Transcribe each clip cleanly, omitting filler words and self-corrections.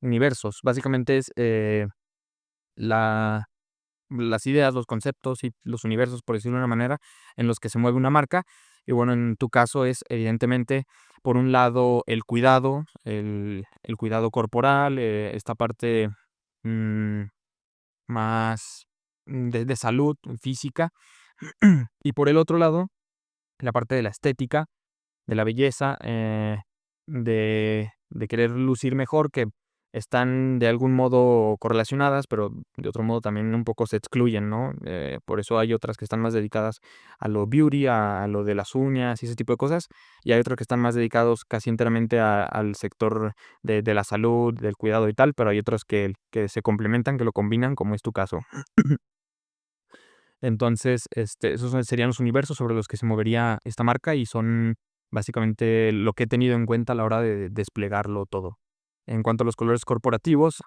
universos. Básicamente es la las ideas, los conceptos y los universos, por decirlo de una manera, en los que se mueve una marca. Y bueno, en tu caso es evidentemente, por un lado, el cuidado, el cuidado corporal, esta parte, mm, más, de salud física. Y por el otro lado, la parte de la estética, de la belleza, de querer lucir mejor, que están de algún modo correlacionadas, pero de otro modo también un poco se excluyen, ¿no? Por eso hay otras que están más dedicadas a lo beauty, a lo de las uñas y ese tipo de cosas, y hay otros que están más dedicados casi enteramente al sector de la salud, del cuidado y tal, pero hay otros que se complementan, que lo combinan, como es tu caso. Entonces, esos serían los universos sobre los que se movería esta marca y son básicamente lo que he tenido en cuenta a la hora de desplegarlo todo. En cuanto a los colores corporativos,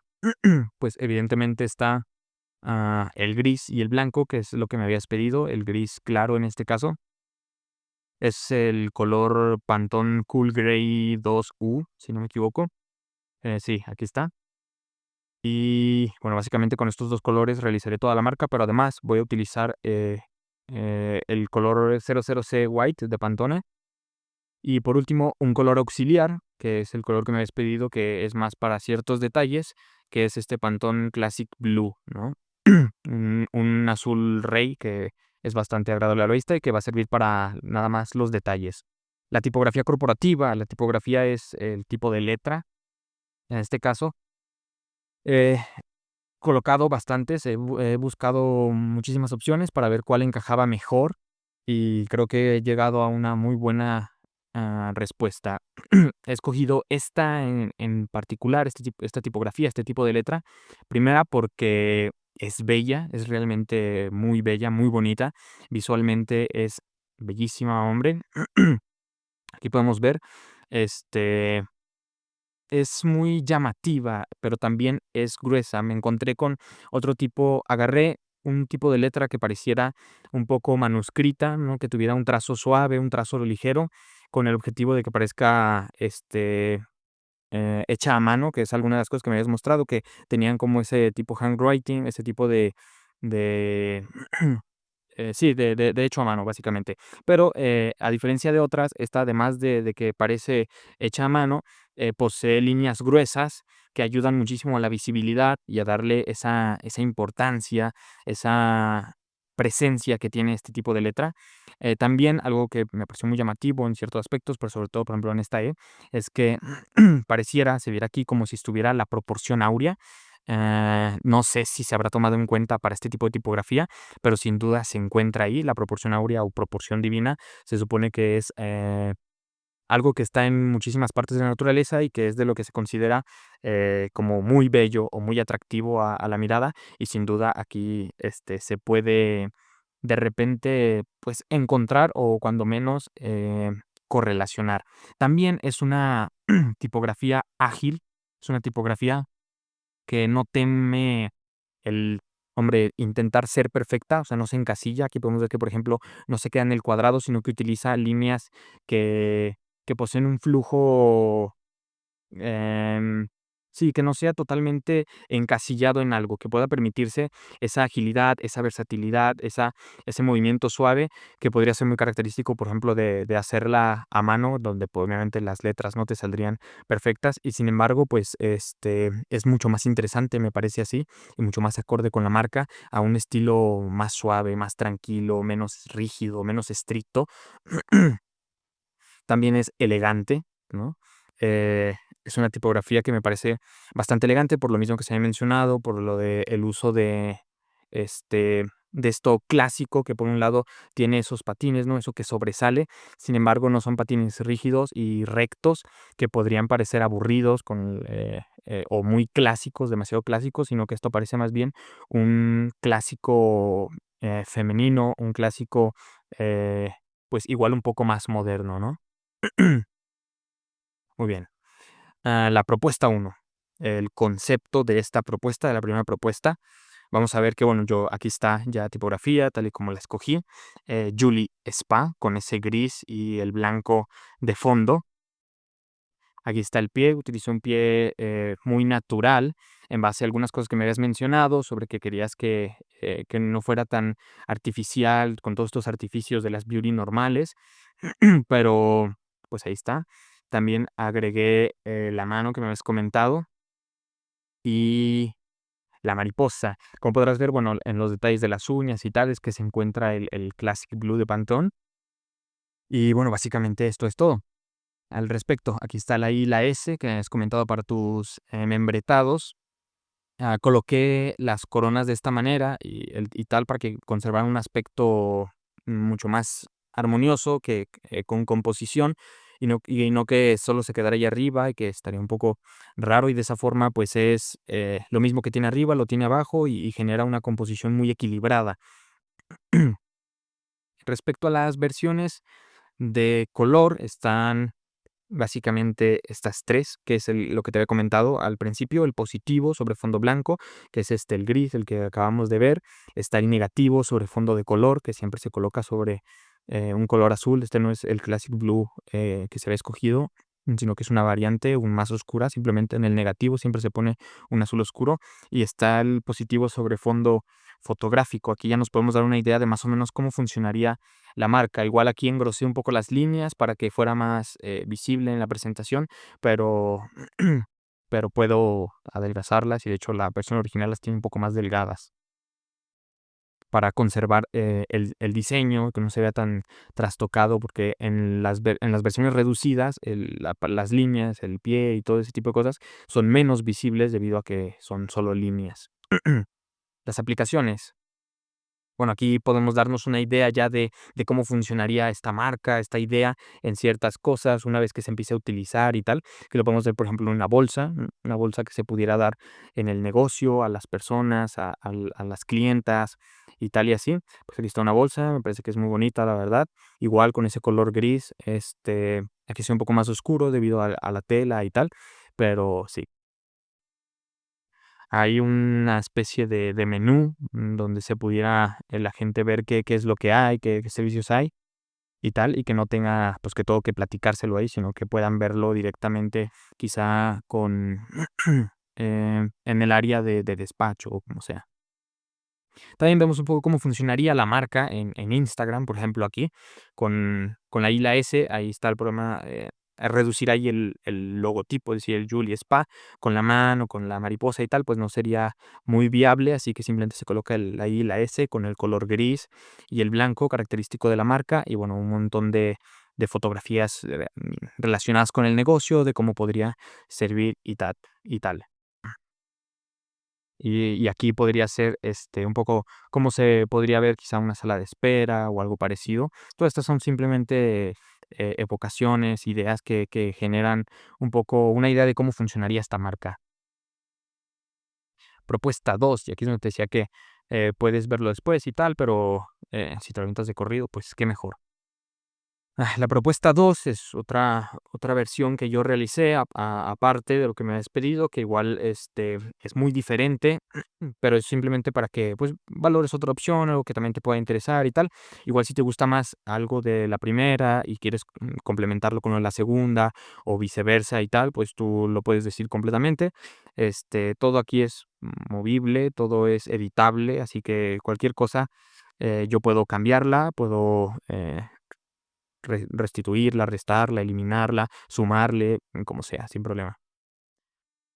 pues evidentemente está el gris y el blanco, que es lo que me habías pedido, el gris claro en este caso. Es el color Pantone Cool Grey 2U, si no me equivoco. Sí, aquí está. Y bueno, básicamente con estos dos colores realizaré toda la marca, pero además voy a utilizar el color 00C White de Pantone. Y por último, un color auxiliar, que es el color que me habéis pedido, que es más para ciertos detalles, que es este Pantone Classic Blue, ¿no? Un azul rey que es bastante agradable a la vista y que va a servir para nada más los detalles. La tipografía corporativa, la tipografía es el tipo de letra, en este caso. Eh, Colocado bastantes, he buscado muchísimas opciones para ver cuál encajaba mejor y creo que he llegado a una muy buena, respuesta. He escogido esta en particular, esta tipografía, este tipo de letra, primera porque es bella, es realmente muy bella, muy bonita, visualmente es bellísima, hombre. Aquí podemos ver, este es muy llamativa, pero también es gruesa. Me encontré con otro tipo agarré un tipo de letra que pareciera un poco manuscrita, ¿no? Que tuviera un trazo suave, un trazo ligero, con el objetivo de que parezca, hecha a mano, que es alguna de las cosas que me habías mostrado, que tenían como ese tipo handwriting, ese tipo de sí, de hecho a mano, básicamente. Pero, a diferencia de otras, esta además de que parece hecha a mano, posee líneas gruesas que ayudan muchísimo a la visibilidad y a darle esa importancia, esa presencia que tiene este tipo de letra. También algo que me pareció muy llamativo en ciertos aspectos, pero sobre todo, por ejemplo, en esta E, es que pareciera, se viera aquí como si estuviera la proporción áurea. No sé si se habrá tomado en cuenta para este tipo de tipografía, pero sin duda se encuentra ahí. La proporción áurea o proporción divina se supone que es algo que está en muchísimas partes de la naturaleza y que es de lo que se considera como muy bello o muy atractivo a la mirada. Y sin duda aquí se puede de repente pues encontrar o cuando menos correlacionar. También es una tipografía ágil, es una tipografía que no teme el, hombre, intentar ser perfecta, o sea, no se encasilla. Aquí podemos ver que, por ejemplo, no se queda en el cuadrado, sino que utiliza líneas que que poseen un flujo, em, sí, que no sea totalmente encasillado en algo, que pueda permitirse esa agilidad, esa versatilidad, ese movimiento suave que podría ser muy característico, por ejemplo, de hacerla a mano, donde, pues, obviamente las letras no te saldrían perfectas y, sin embargo, pues, es mucho más interesante, me parece así, y mucho más acorde con la marca, a un estilo más suave, más tranquilo, menos rígido, menos estricto. También es elegante, ¿no? Eh, es una tipografía que me parece bastante elegante, por lo mismo que se ha mencionado, por lo de el uso este, de esto clásico, que por un lado tiene esos patines, ¿no? Eso que sobresale, sin embargo, no son patines rígidos y rectos que podrían parecer aburridos o muy clásicos, demasiado clásicos, sino que esto parece más bien un clásico femenino, un clásico, eh, pues igual un poco más moderno, ¿no? Muy bien. La propuesta uno, el concepto de esta propuesta, de la primera propuesta. Vamos a ver que, bueno, yo aquí está ya tipografía, tal y como la escogí. Julie Spa, con ese gris y el blanco de fondo. Aquí está el pie, utilicé un pie, muy natural, en base a algunas cosas que me habías mencionado sobre que querías que no fuera tan artificial, con todos estos artificios de las beauty normales, pero, pues, ahí está. También agregué, la mano que me habías comentado y la mariposa. Como podrás ver, bueno, en los detalles de las uñas y tal, es que se encuentra el Classic Blue de Pantone. Y bueno, básicamente esto es todo. Al respecto, aquí está la I y la S que has comentado para tus, membretados. Coloqué las coronas de esta manera y tal para que conservaran un aspecto mucho más armonioso que con composición y no que solo se quedara ahí arriba y que estaría un poco raro y de esa forma pues es lo mismo que tiene arriba, lo tiene abajo y genera una composición muy equilibrada. Respecto a las versiones de color, están básicamente estas 3 que es lo que te había comentado al principio, el positivo sobre fondo blanco, que es el gris, el que acabamos de ver. Está el negativo sobre fondo de color, que siempre se coloca sobre un color azul. Este no es el Classic Blue que se había escogido, sino que es una variante, un más oscura. Simplemente en el negativo siempre se pone un azul oscuro. Y está el positivo sobre fondo fotográfico. Aquí ya nos podemos dar una idea de más o menos cómo funcionaría la marca. Igual aquí engrosé un poco las líneas para que fuera más visible en la presentación, pero, pero puedo adelgazarlas y de hecho la versión original las tiene un poco más delgadas para conservar el diseño, que no se vea tan trastocado, porque en las versiones reducidas las líneas, el pie y todo ese tipo de cosas son menos visibles debido a que son solo líneas. Las aplicaciones. Bueno, aquí podemos darnos una idea ya de cómo funcionaría esta marca, esta idea en ciertas cosas, una vez que se empiece a utilizar y tal, que lo podemos ver, por ejemplo, en una bolsa, una bolsa que se pudiera dar en el negocio, a las personas, a las clientas y tal y así. Pues aquí está una bolsa, me parece que es muy bonita, la verdad. Igual con ese color gris, aquí es un poco más oscuro debido a la tela y tal, pero sí. Hay una especie de menú, donde se pudiera la gente ver qué es lo que hay, qué servicios hay y tal, y que no tenga, pues, que todo que platicárselo ahí, sino que puedan verlo directamente, quizá con en el área de despacho o como sea. También vemos un poco cómo funcionaría la marca en Instagram, por ejemplo, aquí, con la I y la S, ahí está el problema, reducir ahí el logotipo, es decir, el Julie Spa, con la mano, con la mariposa y tal, pues no sería muy viable, así que simplemente se coloca la I y la S con el color gris y el blanco característico de la marca y, bueno, un montón de fotografías, relacionadas con el negocio, de cómo podría servir y tal. Y aquí podría ser, un poco cómo se podría ver quizá una sala de espera o algo parecido. Todas estas son simplemente, evocaciones, ideas que generan un poco una idea de cómo funcionaría esta marca. Propuesta 2 y aquí es donde te decía que, puedes verlo después y tal, pero, si te lo avientas de corrido, pues qué mejor. La propuesta 2 es otra versión que yo realicé aparte de lo que me habías pedido, que igual, es muy diferente, pero es simplemente para que, pues, valores otra opción, algo que también te pueda interesar y tal. Igual si te gusta más algo de la primera y quieres, complementarlo con lo de la segunda o viceversa y tal, pues tú lo puedes decir completamente. Todo aquí es movible, todo es editable, así que cualquier cosa, yo puedo cambiarla, puedo, restituirla, restarla, eliminarla, sumarle, como sea, sin problema.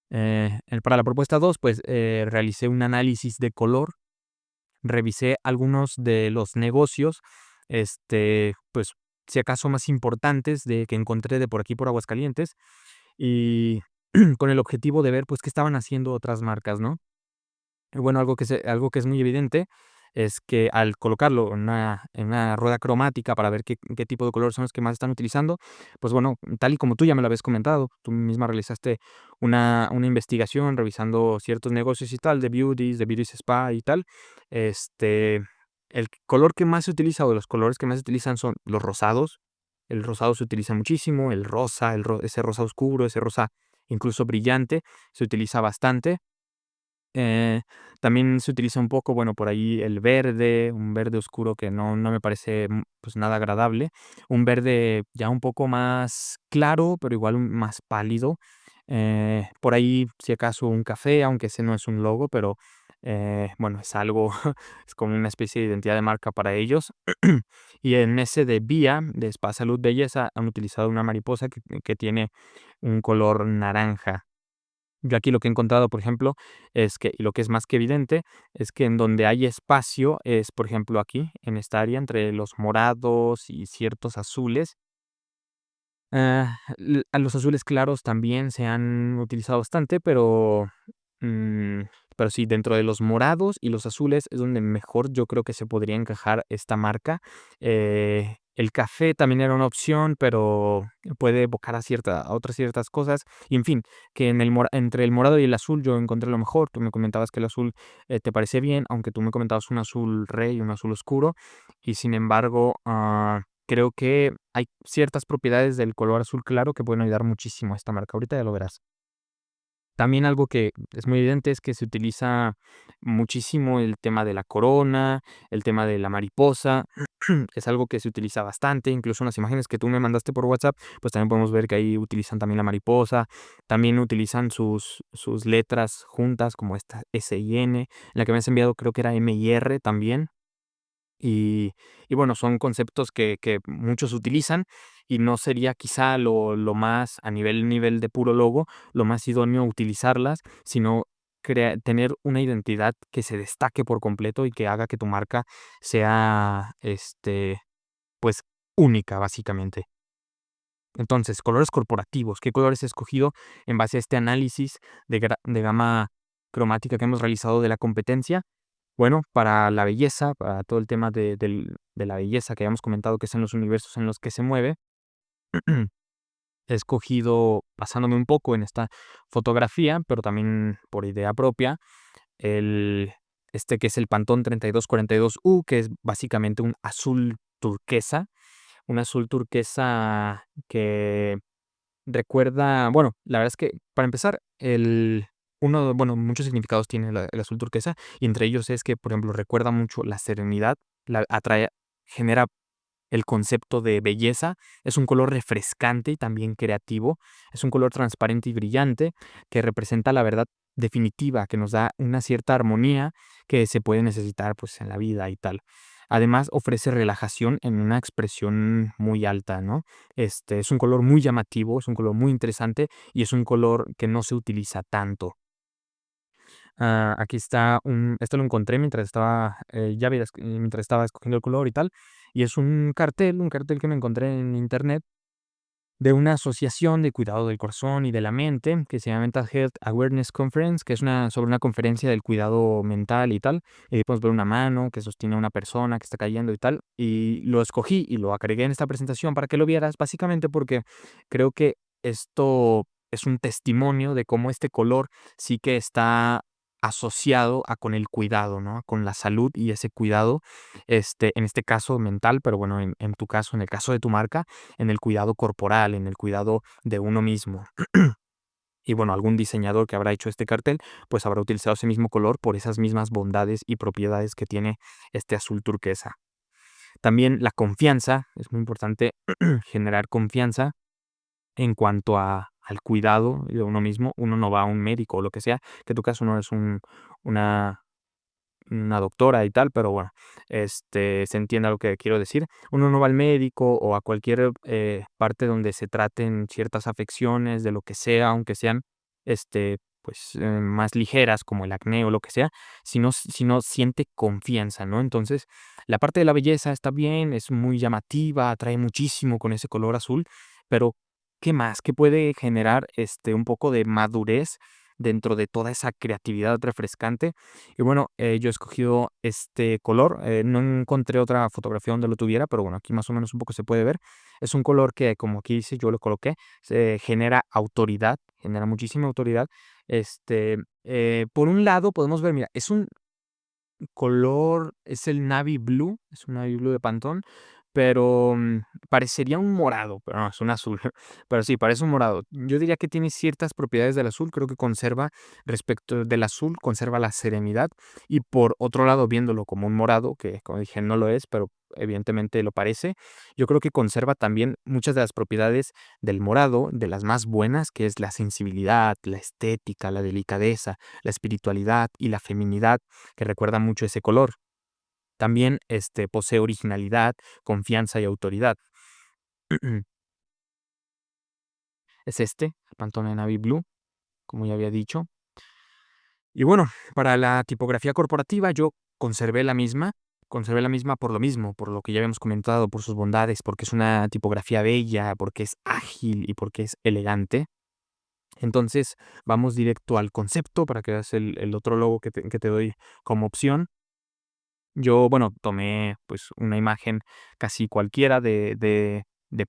Para la propuesta 2 pues, realicé un análisis de color, revisé algunos de los negocios, pues, si acaso más importantes de que encontré de por aquí, por Aguascalientes, y con el objetivo de ver, pues, qué estaban haciendo otras marcas, ¿no? Bueno, algo que es muy evidente es que al colocarlo en una rueda cromática para ver qué tipo de colores son los que más están utilizando, pues bueno, tal y como tú ya me lo habías comentado, tú misma realizaste una investigación revisando ciertos negocios y tal, de beauties spa y tal. Este, el color que más se utiliza o de los colores que más se utilizan son los rosados. El rosado se utiliza muchísimo, el rosa, ese rosa oscuro, ese rosa incluso brillante, se utiliza bastante. Eh, También se utiliza un poco, bueno, por ahí el verde, un verde oscuro que no me parece, pues, nada agradable. Un verde ya un poco más claro, pero igual más pálido. Por ahí, si acaso, un café, aunque ese no es un logo, pero, bueno, es algo, es como una especie de identidad de marca para ellos. Y en ese de Vía, de Spa Salud Belleza, han utilizado una mariposa que tiene un color naranja. Yo aquí lo que he encontrado, por ejemplo, es que, y lo que es más que evidente, es que en donde hay espacio es, por ejemplo, aquí, en esta área, entre los morados y ciertos azules. A los azules claros también se han utilizado bastante, mm, pero sí, dentro de los morados y los azules es donde mejor yo creo que se podría encajar esta marca. El café también era una opción, pero puede evocar a otras ciertas cosas. Y en fin, que entre el morado y el azul yo encontré lo mejor. Tú me comentabas que el azul te parece bien, aunque tú me comentabas un azul rey y un azul oscuro. Y sin embargo, creo que hay ciertas propiedades del color azul claro que pueden ayudar muchísimo a esta marca. Ahorita ya lo verás. También algo que es muy evidente es que se utiliza muchísimo el tema de la corona, el tema de la mariposa. Es algo que se utiliza bastante, incluso en las imágenes que tú me mandaste por WhatsApp, pues también podemos ver que ahí utilizan también la mariposa. También utilizan sus letras juntas, como esta S y N. En la que me has enviado creo que era M y R también. Y bueno, son conceptos que muchos utilizan, y no sería quizá lo más a nivel de puro logo, lo más idóneo utilizarlas, sino tener una identidad que se destaque por completo y que haga que tu marca sea, pues, única, básicamente. Entonces, colores corporativos, ¿qué colores he escogido en base a este análisis de gama cromática que hemos realizado de la competencia? Bueno, para la belleza, para todo el tema de la belleza que habíamos comentado que es en los universos en los que se mueve, he escogido, basándome un poco en esta fotografía, pero también por idea propia, el que es el Pantone 3242U, que es básicamente un azul turquesa que recuerda, bueno, la verdad es que, para empezar, bueno, muchos significados tiene el azul turquesa, y entre ellos es que, por ejemplo, recuerda mucho la serenidad, genera el concepto de belleza. Es un color refrescante y también creativo. Es un color transparente y brillante que representa la verdad definitiva, que nos da una cierta armonía que se puede necesitar, pues, en la vida y tal. Además, ofrece relajación en una expresión muy alta, ¿no? Es un color muy llamativo, es un color muy interesante y es un color que no se utiliza tanto. Aquí está esto lo encontré mientras estaba, mientras estaba escogiendo el color y tal, y es un cartel que me encontré en internet de una asociación de cuidado del corazón y de la mente que se llama Mental Health Awareness Conference, que es sobre una conferencia del cuidado mental y tal. Y podemos ver una mano que sostiene a una persona que está cayendo y tal. Y lo escogí y lo agregué en esta presentación para que lo vieras, básicamente porque creo que esto es un testimonio de cómo este color sí que está asociado con el cuidado, ¿no? Con la salud y ese cuidado, en este caso mental, pero bueno, en tu caso, en el caso de tu marca, en el cuidado corporal, en el cuidado de uno mismo. Y bueno, algún diseñador que habrá hecho este cartel, pues habrá utilizado ese mismo color por esas mismas bondades y propiedades que tiene este azul turquesa. También la confianza, es muy importante generar confianza en cuanto al cuidado de uno mismo. Uno no va a un médico o lo que sea, que en tu caso no es una una doctora y tal, pero bueno, se entiende lo que quiero decir. Uno no va al médico o a cualquier, parte donde se traten ciertas afecciones de lo que sea, aunque sean, pues, más ligeras, como el acné o lo que sea, si no siente confianza, ¿no? Entonces, la parte de la belleza está bien, es muy llamativa, atrae muchísimo con ese color azul, pero, ¿qué más? ¿Qué puede generar, un poco de madurez dentro de toda esa creatividad refrescante? Y bueno, yo he escogido este color, no encontré otra fotografía donde lo tuviera, pero bueno, aquí más o menos un poco se puede ver. Es un color que, como aquí dice, yo lo coloqué, genera autoridad, genera muchísima autoridad. Por un lado podemos ver, mira, es un color, es el navy blue, es un navy blue de Pantone, pero, parecería un morado, pero no, es un azul. Pero sí, parece un morado. Yo diría que tiene ciertas propiedades del azul, creo que conserva respecto del azul, conserva la serenidad, y por otro lado, viéndolo como un morado, que como dije, no lo es, pero evidentemente lo parece, yo creo que conserva también muchas de las propiedades del morado, de las más buenas, que es la sensibilidad, la estética, la delicadeza, la espiritualidad y la feminidad, que recuerda mucho ese color. También, posee originalidad, confianza y autoridad. Es Pantone Navy Blue, como ya había dicho. Y bueno, para la tipografía corporativa yo conservé la misma por lo mismo, por lo que ya habíamos comentado, por sus bondades, porque es una tipografía bella, porque es ágil y porque es elegante. Entonces, vamos directo al concepto para que veas el otro logo que te doy como opción. Yo, bueno, tomé, pues, una imagen casi cualquiera de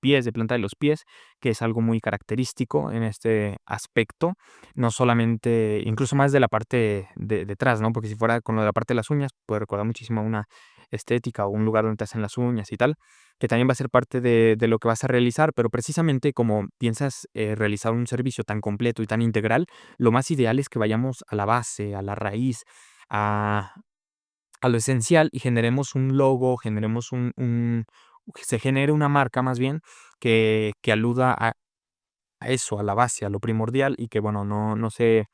pies, de planta de los pies, que es algo muy característico en este aspecto, no solamente incluso más de la parte de detrás, ¿no? Porque si fuera con lo de la parte de las uñas, puede recordar muchísimo a una estética o un lugar donde te hacen las uñas y tal, que también va a ser parte de lo que vas a realizar, pero precisamente como piensas, realizar un servicio tan completo y tan integral, lo más ideal es que vayamos a la base, a la raíz, a a lo esencial y generemos un logo, generemos se genere una marca más bien que aluda a eso, a la base, a lo primordial y que, bueno, no se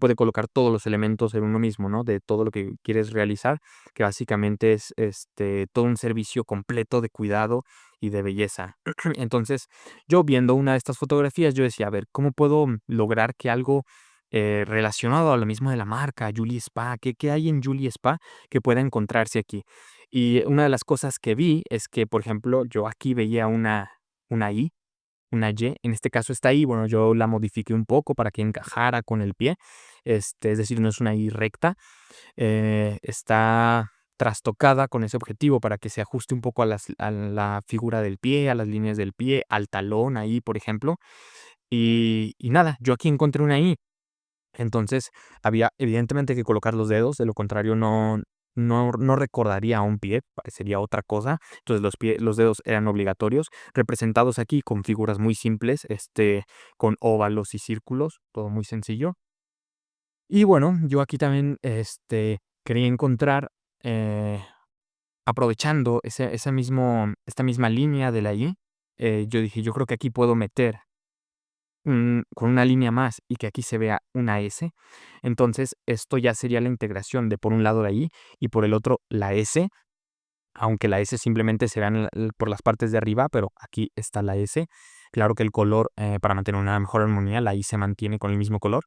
puede colocar todos los elementos en uno mismo, ¿no? De todo lo que quieres realizar, que básicamente es, todo un servicio completo de cuidado y de belleza. Entonces, yo viendo una de estas fotografías, yo decía: "A ver, ¿cómo puedo lograr que algo, relacionado a lo mismo de la marca, Julie Spa? ¿Qué hay en Julie Spa que pueda encontrarse aquí?". Y una de las cosas que vi es que, por ejemplo, yo aquí veía una I, una Y, en este caso esta I, bueno, yo la modifiqué un poco para que encajara con el pie, es decir, no es una I recta, está trastocada con ese objetivo para que se ajuste un poco a la figura del pie, a las líneas del pie, al talón ahí, por ejemplo. Y nada, yo aquí encontré una I. Entonces, había evidentemente que colocar los dedos, de lo contrario no recordaría a un pie, parecería otra cosa. Entonces, los dedos eran obligatorios, representados aquí con figuras muy simples, con óvalos y círculos, todo muy sencillo. Y bueno, yo aquí también, quería encontrar, eh, aprovechando esta misma línea de la I, yo dije: "Yo creo que aquí puedo meter con una línea más y que aquí se vea una S". Entonces, esto ya sería la integración de por un lado la I y por el otro la S, aunque la S simplemente se vea por las partes de arriba, pero aquí está la S. Claro que el color, para mantener una mejor armonía, la I se mantiene con el mismo color.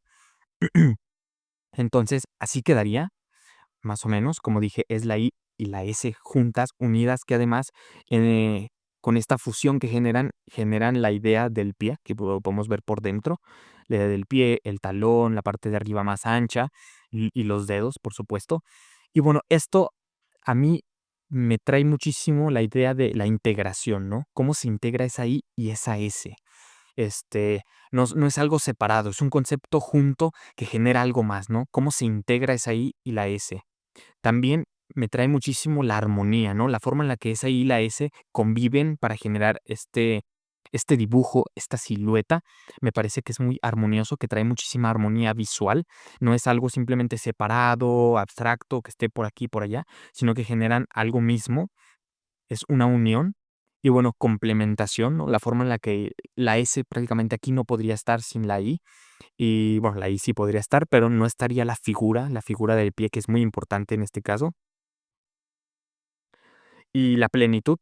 Entonces, así quedaría. Más o menos, como dije, es la I y la S juntas, unidas, que además, eh, con esta fusión que generan la idea del pie, que podemos ver por dentro, la idea del pie, el talón, la parte de arriba más ancha y los dedos, por supuesto. Y bueno, esto a mí me trae muchísimo la idea de la integración, ¿no? Cómo se integra esa I y esa S. Este, no es algo separado, es un concepto junto que genera algo más, ¿no? Cómo se integra esa I y la S. También me trae muchísimo la armonía, ¿no? La forma en la que esa I y la S conviven para generar este dibujo, esta silueta, me parece que es muy armonioso, que trae muchísima armonía visual. No es algo simplemente separado, abstracto, que esté por aquí, por allá, sino que generan algo mismo, es una unión y, bueno, complementación, ¿no? La forma en la que la S prácticamente aquí no podría estar sin la I y, bueno, la I sí podría estar, pero no estaría la figura del pie, que es muy importante en este caso. Y la plenitud,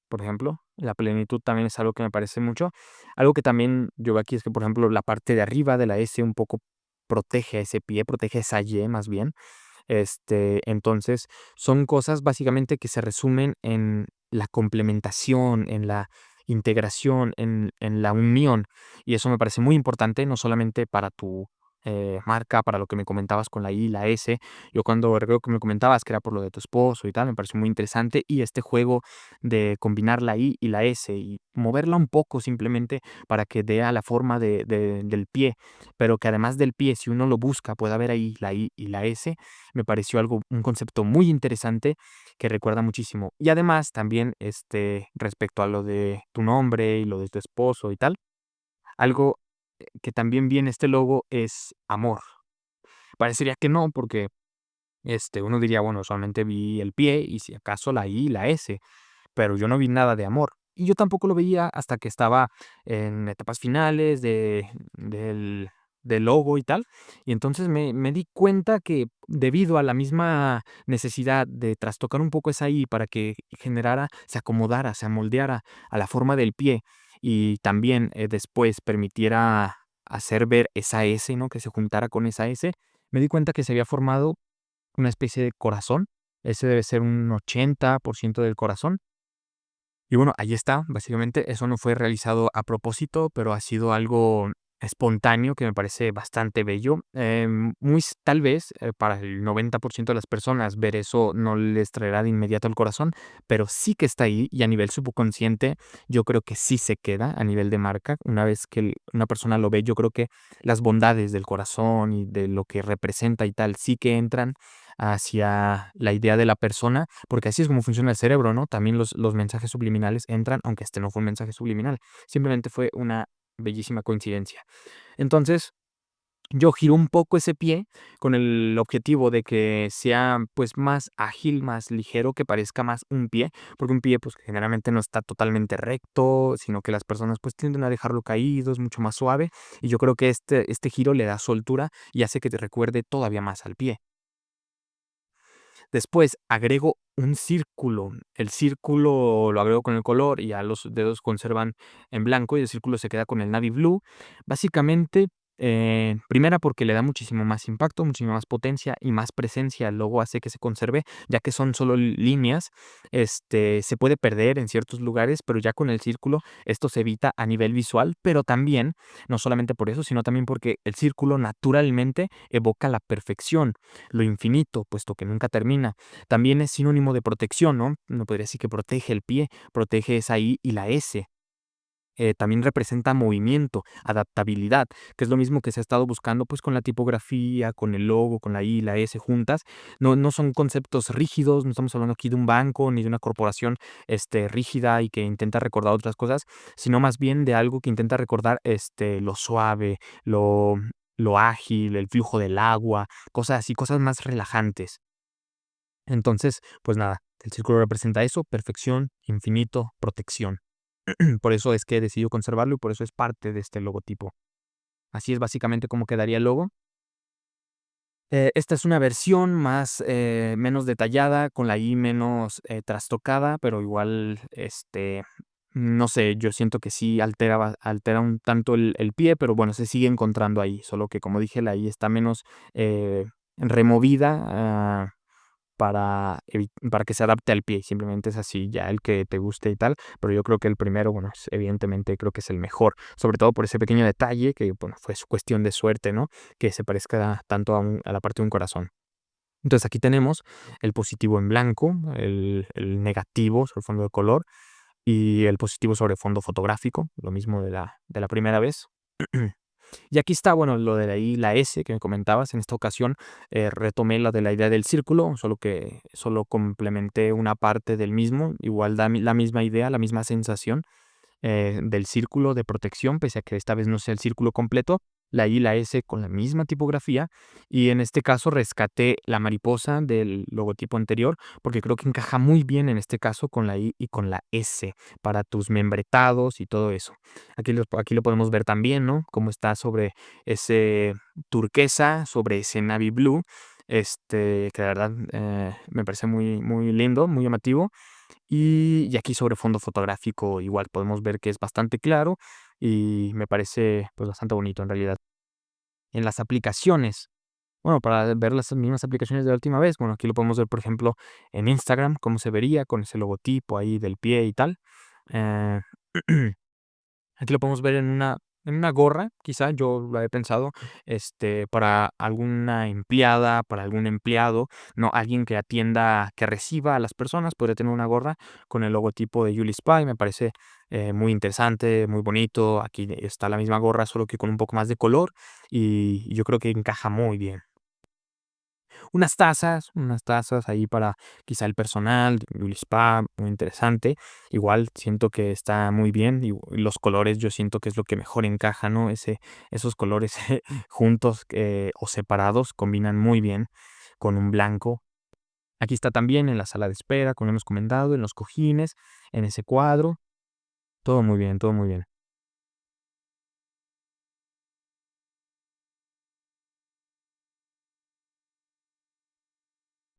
por ejemplo, la plenitud también es algo que me parece mucho. Algo que también yo veo aquí es que, por ejemplo, la parte de arriba de la S un poco protege a ese pie, protege esa Y más bien. Entonces, son cosas básicamente que se resumen en la complementación, en la integración, en la unión. Y eso me parece muy importante, no solamente para tu marca para lo que me comentabas con la I y la S. Yo cuando recuerdo que me comentabas que era por lo de tu esposo y tal, me pareció muy interesante. Y este juego de combinar la I y la S y moverla un poco simplemente para que dé a la forma del pie, pero que además del pie, si uno lo busca, pueda ver ahí la I y la S, me pareció un concepto muy interesante que recuerda muchísimo. Y además también respecto a lo de tu nombre y lo de tu esposo y tal, algo que también vi en este logo es amor. Parecería que no, porque uno diría, bueno, solamente vi el pie y si acaso la I y la S, pero yo no vi nada de amor. Y yo tampoco lo veía hasta que estaba en etapas finales del logo y tal. Y entonces me di cuenta que debido a la misma necesidad de trastocar un poco esa I para que generara, se acomodara, se amoldeara a la forma del pie y también después permitiera hacer ver esa S, ¿no? Que se juntara con esa S, me di cuenta que se había formado una especie de corazón. Ese debe ser un 80% del corazón. Y bueno, ahí está, básicamente, eso no fue realizado a propósito, pero ha sido algo espontáneo que me parece bastante bello. Tal vez para el 90% de las personas ver eso no les traerá de inmediato al corazón, pero sí que está ahí y a nivel subconsciente yo creo que sí se queda a nivel de marca. Una vez que una persona lo ve, yo creo que las bondades del corazón y de lo que representa y tal sí que entran hacia la idea de la persona, porque así es como funciona el cerebro, ¿no? También los mensajes subliminales entran, aunque este no fue un mensaje subliminal, simplemente fue una bellísima coincidencia. Entonces, yo giro un poco ese pie con el objetivo de que sea, pues, más ágil, más ligero, que parezca más un pie, porque un pie, pues, generalmente no está totalmente recto, sino que las personas, pues, tienden a dejarlo caído, es mucho más suave, y yo creo que este giro le da soltura y hace que te recuerde todavía más al pie. Después agrego un círculo. El círculo lo agrego con el color y ya los dedos conservan en blanco y el círculo se queda con el navy blue. Básicamente, primera porque le da muchísimo más impacto, muchísima más potencia y más presencia. El logo hace que se conserve, ya que son solo líneas. Se puede perder en ciertos lugares, pero ya con el círculo esto se evita a nivel visual, pero también, no solamente por eso, sino también porque el círculo naturalmente evoca la perfección, lo infinito, puesto que nunca termina. También es sinónimo de protección, ¿no? No podría decir que protege el pie, protege esa I y la S. También representa movimiento, adaptabilidad, que es lo mismo que se ha estado buscando pues con la tipografía, con el logo, con la I y la S juntas. No son conceptos rígidos, no estamos hablando aquí de un banco ni de una corporación rígida y que intenta recordar otras cosas, sino más bien de algo que intenta recordar lo suave, lo, lo ágil, el flujo del agua, cosas así, cosas más relajantes. Entonces, pues nada, el círculo representa eso, perfección, infinito, protección. Por eso es que he decidido conservarlo y por eso es parte de este logotipo. Así es básicamente como quedaría el logo. Esta es una versión más, menos detallada, con la I menos trastocada, pero igual, no sé, yo siento que sí altera un tanto el pie, pero bueno, se sigue encontrando ahí, solo que como dije, la I está menos removida, para que se adapte al pie, simplemente es así, ya el que te guste y tal, pero yo creo que el primero, bueno, evidentemente creo que es el mejor, sobre todo por ese pequeño detalle que, bueno, fue su cuestión de suerte, ¿no? Que se parezca tanto a la parte de un corazón. Entonces aquí tenemos el positivo en blanco, el negativo sobre fondo de color y el positivo sobre fondo fotográfico, lo mismo de la primera vez. Y aquí está, bueno, lo de ahí la S que me comentabas. En esta ocasión retomé la de la idea del círculo, solo que solo complementé una parte del mismo. Igual da la misma idea, la misma sensación del círculo de protección, pese a que esta vez no sea el círculo completo, la I y la S con la misma tipografía, y en este caso rescaté la mariposa del logotipo anterior, porque creo que encaja muy bien en este caso con la I y con la S, para tus membretados y todo eso. Aquí lo podemos ver también, ¿no? Cómo está sobre ese turquesa, sobre ese navy blue, que la verdad me parece muy, muy lindo, muy llamativo. Y aquí sobre fondo fotográfico igual podemos ver que es bastante claro y me parece, pues, bastante bonito en realidad. En las aplicaciones, bueno, para ver las mismas aplicaciones de la última vez, bueno, aquí lo podemos ver, por ejemplo, en Instagram, cómo se vería con ese logotipo ahí del pie y tal. Eh, aquí lo podemos ver en una En una gorra, quizá, yo lo he pensado, para alguna empleada, para algún empleado, no, alguien que atienda, que reciba a las personas, podría tener una gorra con el logotipo de Julie's Pie, me parece, muy interesante, muy bonito. Aquí está la misma gorra, solo que con un poco más de color, y yo creo que encaja muy bien. Unas tazas ahí para quizá el personal, el spa, muy interesante. Igual siento que está muy bien y los colores yo siento que es lo que mejor encaja, ¿no? Esos colores juntos o separados combinan muy bien con un blanco. Aquí está también en la sala de espera, como hemos comentado, en los cojines, en ese cuadro. Todo muy bien, todo muy bien.